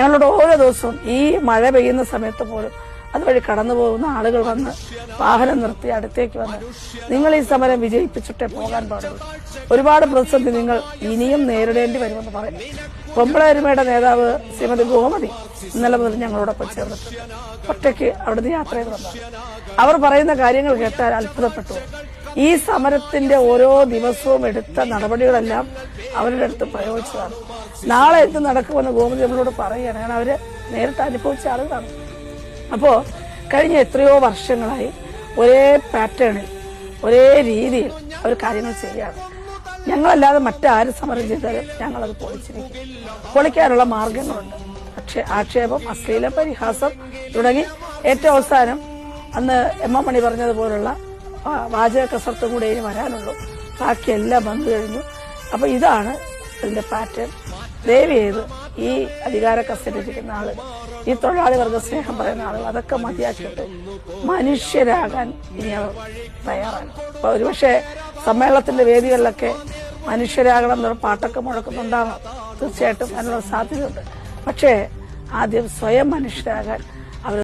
ഞങ്ങളോട് ഓരോ ദിവസവും ഈ മഴ പെയ്യുന്ന സമയത്ത് പോലും അതുവഴി കടന്നു പോകുന്ന ആളുകൾ വന്ന് വാഹനം നിർത്തി അടുത്തേക്ക് വന്ന് നിങ്ങൾ ഈ സമരം വിജയിപ്പിച്ചിട്ടേ പോകാൻ പാടുള്ളൂ, ഒരുപാട് പ്രതിസന്ധി നിങ്ങൾ ഇനിയും നേരിടേണ്ടി വരുമെന്ന് പറയും. പൊമ്പളരുമയുടെ നേതാവ് ശ്രീമതി ഗോമതി ഇന്നലെ മുതൽ ഞങ്ങളോടൊപ്പം ചേർന്നിട്ട് ഒറ്റയ്ക്ക് അവിടുന്ന് യാത്ര ചെയ്ത് വന്നു. അവർ പറയുന്ന കാര്യങ്ങൾ കേട്ടാൽ അത്ഭുതപ്പെട്ടു. ഈ സമരത്തിന്റെ ഓരോ ദിവസവും എടുത്ത നടപടികളെല്ലാം അവരുടെ അടുത്ത് പ്രയോഗിച്ചതാണ്. നാളെ എന്ത് നടക്കുമെന്ന് ഗോമതി നമ്മളോട് പറയുകയാണ്. കാരണം അവര് നേരിട്ട് അനുഭവിച്ച ആളുകളാണ്. അപ്പോ കഴിഞ്ഞ എത്രയോ വർഷങ്ങളായി ഒരേ പാറ്റേണിൽ ഒരേ രീതിയിൽ അവർ കാര്യങ്ങൾ ചെയ്യാണ്. ഞങ്ങളല്ലാതെ മറ്റാരും സമരം ചെയ്താലും ഞങ്ങളത് പൊളിച്ചിരിക്കും. പൊളിക്കാനുള്ള മാർഗങ്ങളുണ്ട്. പക്ഷെ ആക്ഷേപം, അശ്ലീലം, പരിഹാസം തുടങ്ങി ഏറ്റവും അവസാനം അന്ന് എം എം മണി പറഞ്ഞതുപോലുള്ള വാചക കസർത്തും കൂടെ ഇനി വരാനുള്ളൂ. ബാക്കിയെല്ലാം വന്നു കഴിഞ്ഞു. അപ്പൊ ഇതാണ് ഇതിന്റെ പാറ്റേൺ. ദയവ് ചെയ്ത് ഈ അധികാര കസ്റ്റഡിയിലിരിക്കുന്ന ആളുകൾ, ഈ തൊഴിലാളി വർഗ സ്നേഹം പറയുന്ന ആളുകൾ അതൊക്കെ മതിയാക്കിയിട്ട് മനുഷ്യരാകാൻ ഇനി അവർ തയ്യാറാണ്. അപ്പൊ ഒരുപക്ഷെ സമ്മേളനത്തിന്റെ വേദികളിലൊക്കെ മനുഷ്യരാകണം എന്നുള്ള പാട്ടൊക്കെ മുഴക്കുന്നുണ്ടാവാം. തീർച്ചയായിട്ടും അതിനുള്ള സാധ്യതയുണ്ട്. പക്ഷേ ആദ്യം സ്വയം മനുഷ്യരാകാൻ അവർ